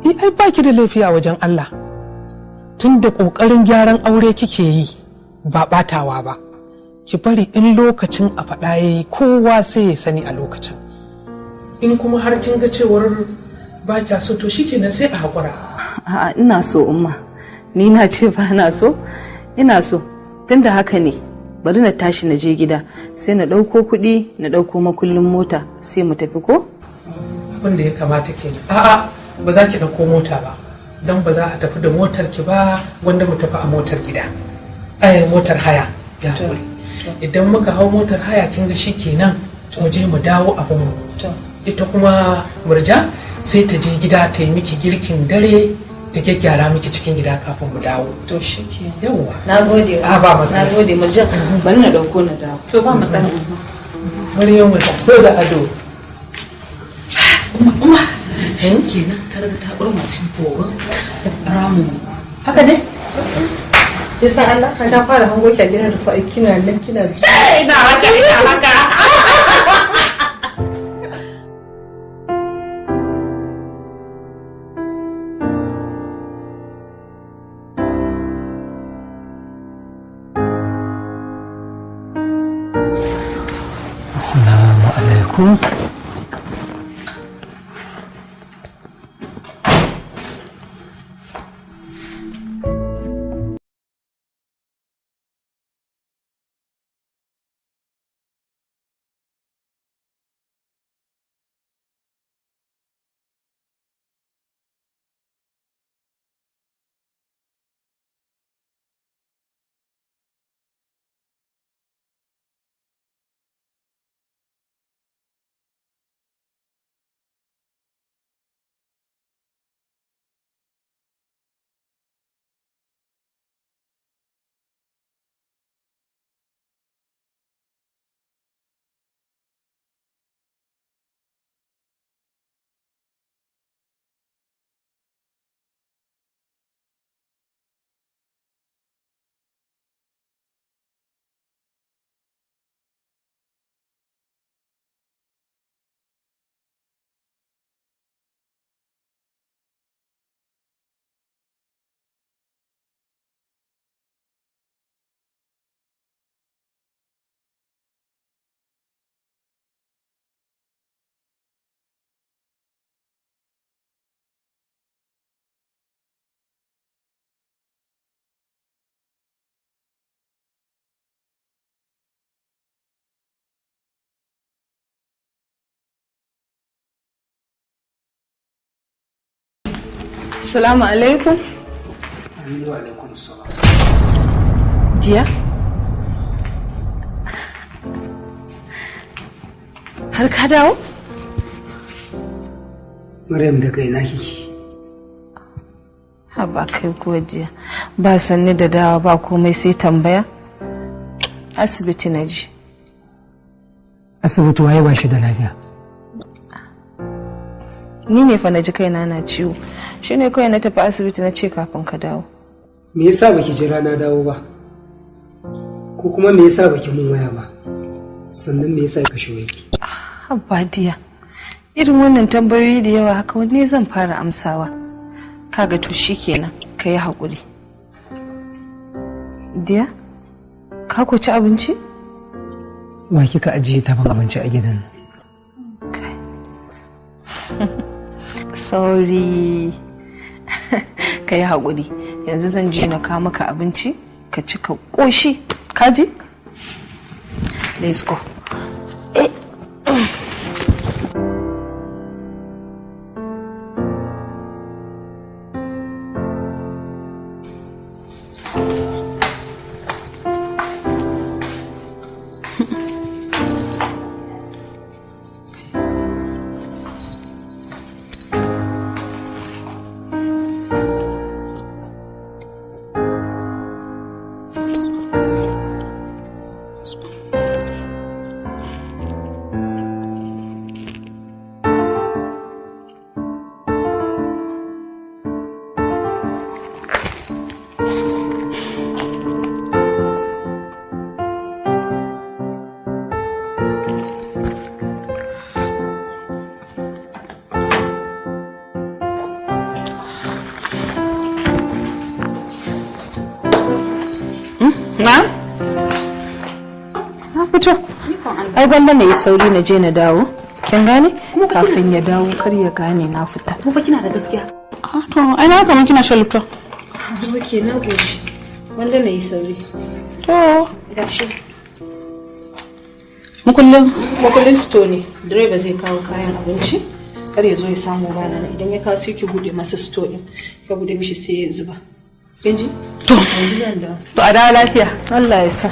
Ai baki da laifi a wajen Allah. Tunda ƙoƙarin gyaran aure kike yi ba ɓatawa ba. Ki bari in lokacin a faɗa yayi kowa sai ya sani a lokacin. In kuma har kin ga cewar ba kya so to shikenan sai a haƙura. A'a ina so umma. Ni na ce ba na so? Ina so. Tunda haka ne bari na tashi na je gida sai na ɗauko kuɗi na ɗauko makullin mota sai mu tafi ko? Abin da ya kamata kenan. A'a ba za ki ɗauko mota ba don ba za a tafi da motar ki ba wanda mu tafi a motar gida. Motar haya. Ya haƙuri. Idan muka hau motar haya kin ga shi kenan mu je mu dawo abin mu. Ita kuma Murja sai ta je gida ta yi miki girkin dare ta gyaggyara miki cikin gida kafin mu dawo. To shi ke. Yawwa. Na gode. Ba matsala. Na gode Murja. Bari na ɗauko na dawo. To ba matsala. Maryam mu so da ado. Umma shi kenan ta riga ta ɓurma cikin kogon ramu. Haka ne? Ya san Allah an ta fara hango ki a gidan rufa kina nan kina ji. Ina haka. Assalamu alaikum. Assalamu alaikum. Wa alaikum assalam. Jiya? Har ka dawo? Maryam daga ina kike? Ba kai kuwa jiya. Ba sanni da dawa ba komai sai tambaya. Asibiti na ji. Asibiti waye ba shi da lafiya? Ni ne fa na ji kaina na ciwo. Shi ne kawai na tafi asibiti na ce kafin ka dawo. Me yasa baki jira na dawo ba? Ko kuma me yasa baki mun waya ba? Sannan me yasa ka shigo ki? Abba diya. Irin wannan tambayoyi da yawa haka wanne zan fara amsawa? Kaga to shikenan, ka yi haƙuri. Diya, ka ku ci abinci? Wa kika ajiye taban abinci a gidan nan? Sorry. Ka yi haƙuri. Yanzu zan je na kawo maka abinci ka ci ka ƙoshi. Kaji? Let's go. ai gwanda na yi sauri na je na dawo kin gane kafin ya dawo kar ya gane na fita Ko fa kina da gaskiya? to ai na kamar kina shan lipton ke na goshi wanda na yi sauri to gashi makullin sto ne direba zai kawo kayan abinci kar ya zo ya samu bana na idan ya kawo sai ki bude masa sto din ka bude mishi sai ya zuba kinji to yanzu zan dawo to a dawo lafiya Allah ya sa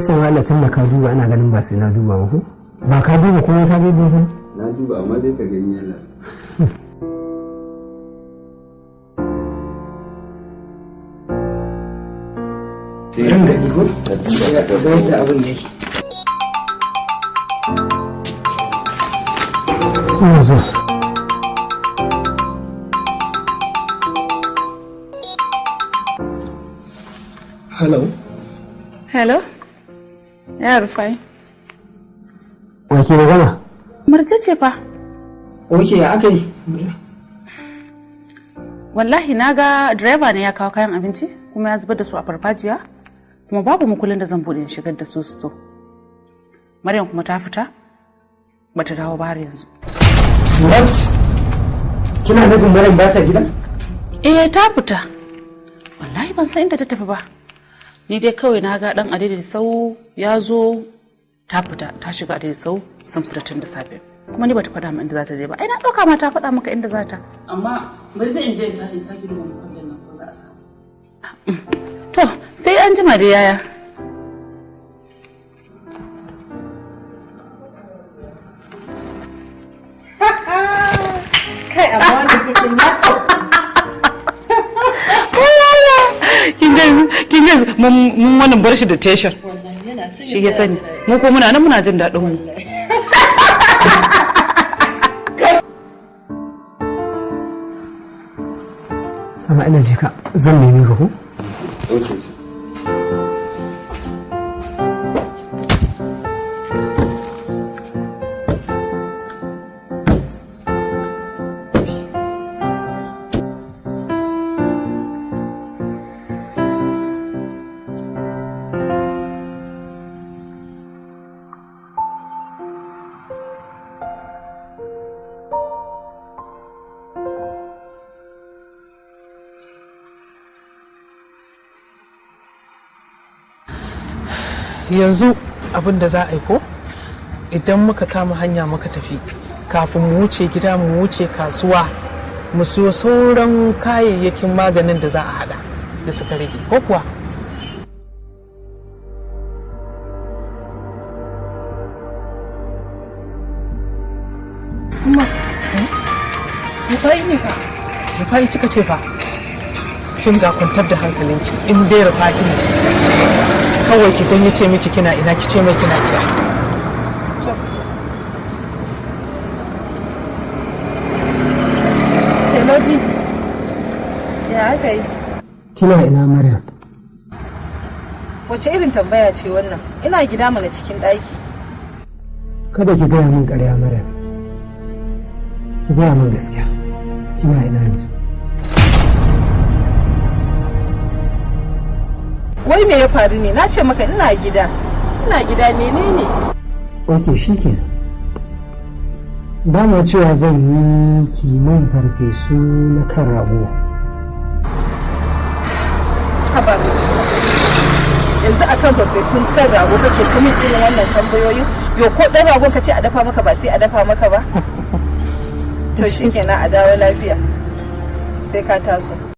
sai wala tun da ka duba ana ganin ba sai na duba ba ko ba ka duba kuma ka duba ba na duba amma dai ka gani yana ran gani ko ga yadda abin yake yanzu hello ya rufai wake magana marce ce fa oke ya aka yi wallahi na ga direba ne ya kawo kayan abinci kuma ya zubar da su a farfajiya kuma babu mukullin da zan bude shigar da su sto Maryam kuma ta fita bata dawo ba har yanzu what kina nufin Maryam ba ta gida ta fita wallahi ban san inda ta tafi ba ni dai kawai na ga dan adai sau ya zo ta fita ta shiga adai sau sun fita tun da safe kuma ni bata faɗa min inda za ta je ba ai na ɗauka ma ta faɗa maka inda za ta amma bari da in je in tashi in sake duba mukullin nan ko za a samu to sai an jima da yaya kai amma wanda kike kin ga mun wannan bar shi da tension shi ya sani mu ko muna nan muna jin daɗin mu sama ina je ka zan nemi ka ko okay yanzu abin da za a yi ko idan muka kama hanya muka tafi kafin mu wuce gida mu wuce kasuwa mu siyo sauran kayayyakin maganin da za a hada da suka rage ko kuwa kuma rufa'i kika ce fa kin ga kwantar da hankalinki in dai rufa'i ne kawai idan ya ce miki kina ina ki ce mai kina gida Elodi ya aka yi kina ina Maryam wace irin tambaya ce wannan ina gida mana cikin ɗaki kada ki gaya min ƙarya Maryam ki gaya min gaskiya kina ina ne wai me ya faru ne na ce maka ina gida menene ok shi kenan dama cewa zan yi kiman farfesu na kan rago haba yanzu akan farfesun kan rago kake ta min irin wannan tambayoyin yo ko dan ragon ka ce a dafa maka ba sai a dafa maka ba to shikenan a dawo lafiya sai ka taso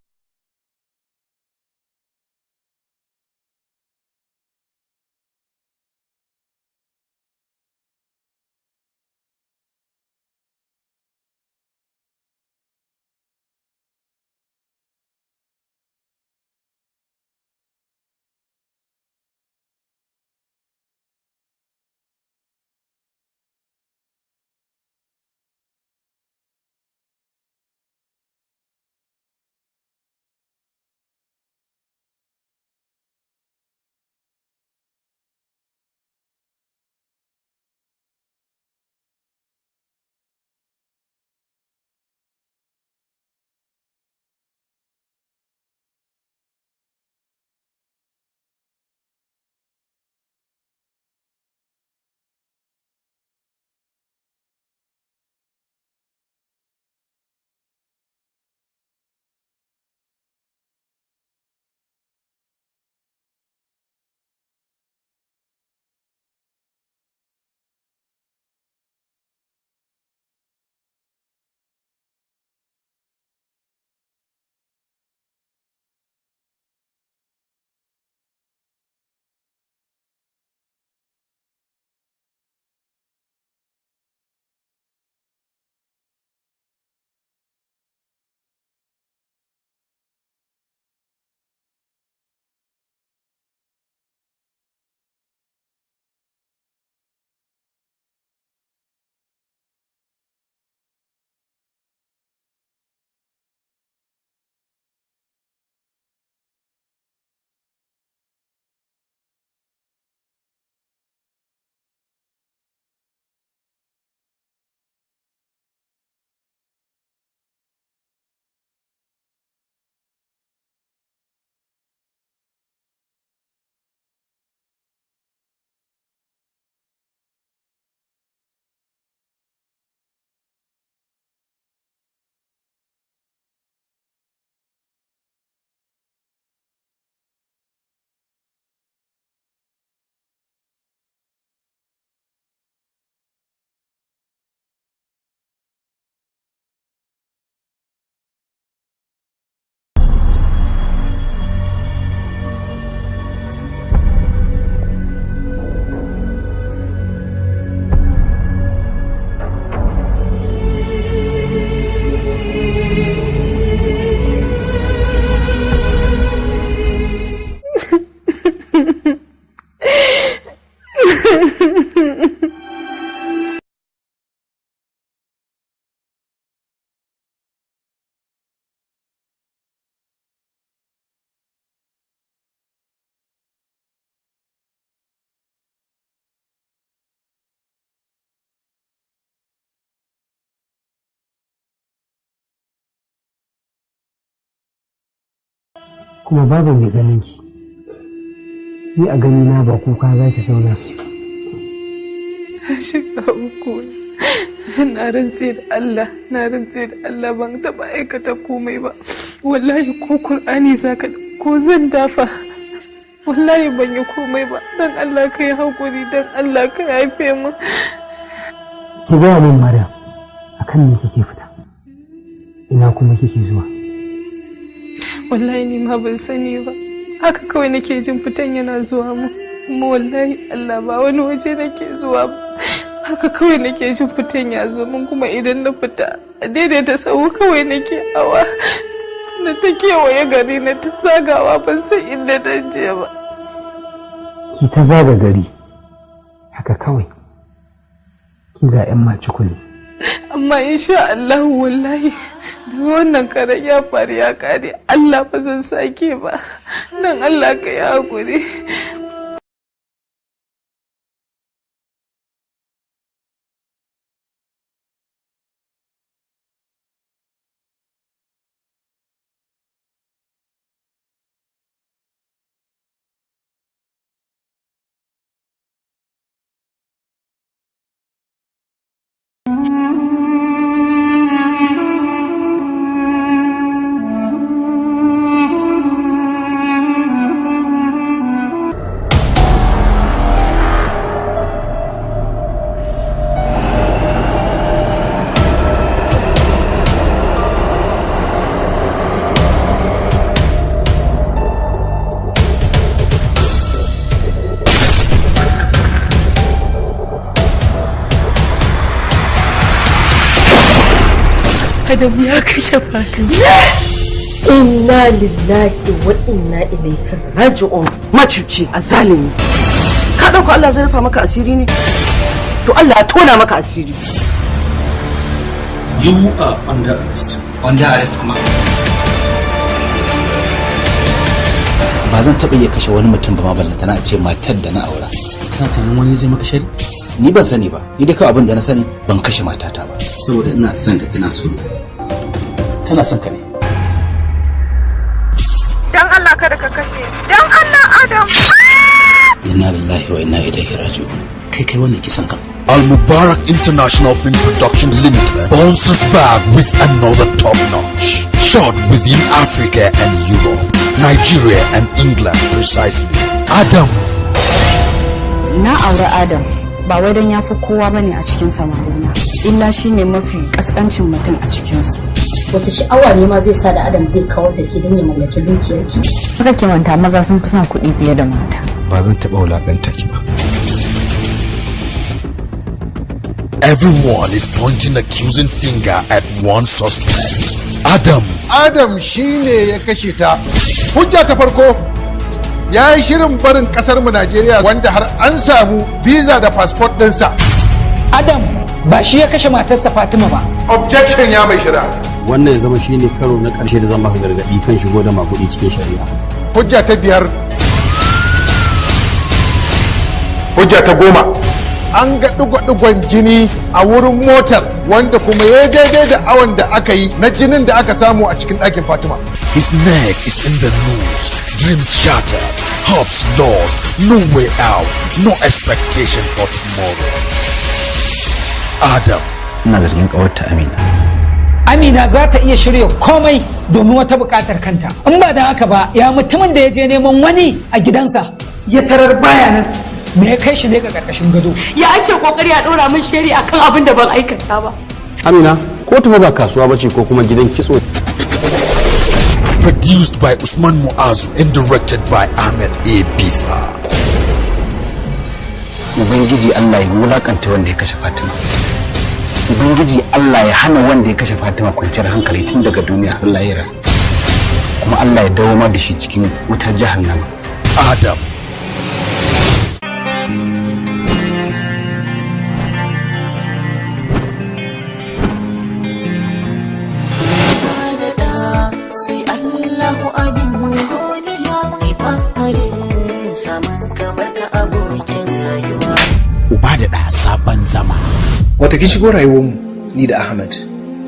kuma babu mai ganin ki. Ni a gani na ba kuka za ki sauna. Na shiga uku. Na rantse da Allah ban taɓa aikata komai ba. Wallahi ko Kur'ani zaka ko zan dafa. Wallahi ban yi komai ba. Dan Allah ka yi haƙuri, dan Allah ka yafe mu. Ki gaya min Maryam, akan me kike fita? Ina kuma kike zuwa? Wallahi ni ma ban sani ba. Haka kawai nake jin fitan yana zuwa mu. Kuma wallahi Allah ba wani waje nake zuwa ba. Haka kawai nake jin fitan ya zo mun, kuma idan na fita a daidaita sau kawai nake hawa. Na ta kewaye gari na ta zagawa ban san inda dan je ba. Ki ta zaga gari haka kawai. Ki ga 'yan macikuli. Amma insha Allah wallahi daga wannan karen ya faru ya kare, Allah ba zan sake ba. Dan Allah ka yi hakuri. Adam ya kashe Fatima. Inna lillahi wa inna ilaihi raji'un. Macuci a zalimi. Ka dauka Allah zai rufa maka asiri ne? To Allah ya tona maka asiri. You are under arrest. Under arrest kuma? Ba zan taɓa iya kashe wani mutum ba ma ballantana a ce matar da na aura. Kana tunanin wani zai maka shari? Ni ban sani ba. Ni dai kawai abin da na sani ban kashe matata ba. Saboda ina son ta tana so ni. Tana son ka ne. Dan Allah kada ka kashe. Dan Allah Adam. Inna lillahi wa inna ilaihi raji'un. Kai wannan kisan kan. Al-Mubarak International Film Production Limited bounces back with another top notch. Shot within Africa and Europe, Nigeria and England precisely. Adam. Na aure Adam ba wai dan yafi kowa bane a cikin samarina. Illa shine mafi kaskancin mutum a cikin su. Wata sha'awa ne ma zai sa da Adam zai kawar da ke don ya mallaki dukiyarki? Haka ki manta maza sun fi son kuɗi fiye da mata. Ba zan taɓa wulakanta ki ba. Everyone is pointing accusing finger at one suspect. Adam shine ya kashe ta. Hujja ta farko, ya yi shirin barin kasar mu Najeriya wanda har an samu visa da passport ɗinsa. Adam ba shi ya kashe matarsa Fatima ba. Objection ya mai shari'a. Wannan ya zama shine karo na ƙarshe da zan maka gargaɗi kan shigo da makuɗi cikin shari'a. Hujja ta biyar. Hujja ta goma. An ga ɗigo-ɗigon jini a wurin motar wanda kuma ya daidai da awon da aka yi na jinin da aka samu a cikin ɗakin Fatima. His neck is in the noose, dreams shattered, hopes lost, no way out, no expectation for tomorrow. Adam. Ina zargin ƙawarta Amina. Amina za ta iya shirya komai domin wata buƙatar kanta. In ba da haka ba, ya mutumin da ya je neman wani a gidansa ya tarar baya nan. Me ya kai shi ne ga ƙarƙashin gado? Ya ake kokari a ɗora min shari akan abin da ban aikata ba. Amina, kotu ba kasuwa bace ko kuma gidan kitso. Produced by Usman Muazu and directed by Ahmed A. Bifa. Ubangiji Allah ya wulakanta wanda ya kashe Fatima. Ubangiji Allah ya hana wanda ya kashe Fatima kwanciyar hankali tun daga duniya har lahira. Kuma Allah ya dawo da shi cikin wutar jahannama. Adam. Sai Allahu abin godiya mai bakare saman kamar ka abokin rayuwa. Uba da ɗa sabon zama. Wata kin shigo rayuwarmu ni da Ahmad.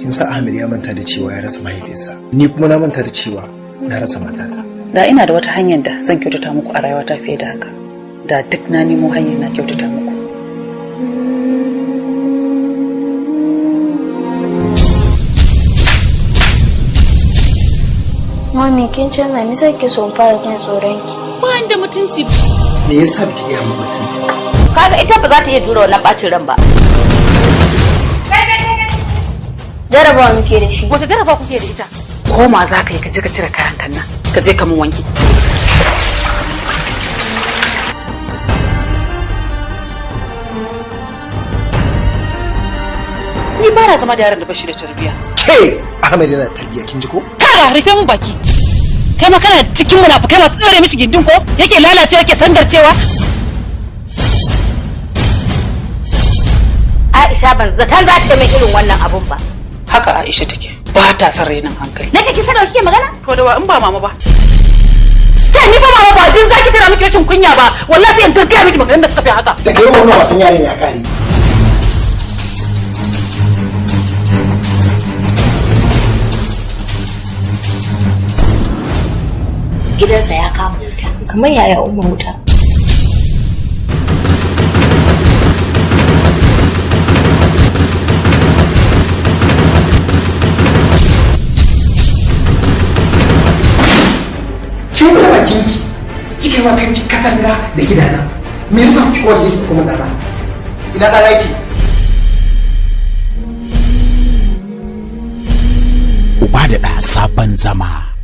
Kin sa Ahmad ya manta da cewa ya rasa mahaifiyarsa. Ni kuma na manta da cewa na rasa matata. da ina da wata hanyar da zan kyautata muku a rayuwata fiye da haka, da duk na nemo hanyar na kyautata muku. Mami kin canza, me yasa kike so in fara jin tsoron ki? Ba da mutunci. Me yasa biki ga mu mutunci? Kaga ita ba za ta iya jure wannan bacin ran ba. Jarabawa muke da shi. Wata jarabawa kuke da ita? Koma za ka yi ka je ka cire kayan kan nan, ka je ka mun wanki. Ni ba na zama da yaron da bashi da tarbiyya. Ke Ahmed yana tarbiyya kin ji ko? Kaga rufe mun baki. Kai ma kana cikin munafukai masu tsore mishi gindin ko? Yake lalacewa yake sandarcewa? Aisha ban zaton za ta mai irin wannan abun ba. Haka Aisha take. Ba ta son rainin hankali. Na ce ki sanar kike magana? To da wa in ba mama ba. Sai ni ba mama ba din zaki tana miki rashin kunya ba. Wallahi sai in gaggaya miki maganar da suka fi haka. Daga yau wannan wasan yare ne a kare. Gidansa ya kama wuta. Kamar yaya umma wuta? Kin da bakin ki. Kike ma kanki katanga da gidana. Me yasa kuke waje ki kuma dana? Ina dana ki. Uba da ɗa sabon zama.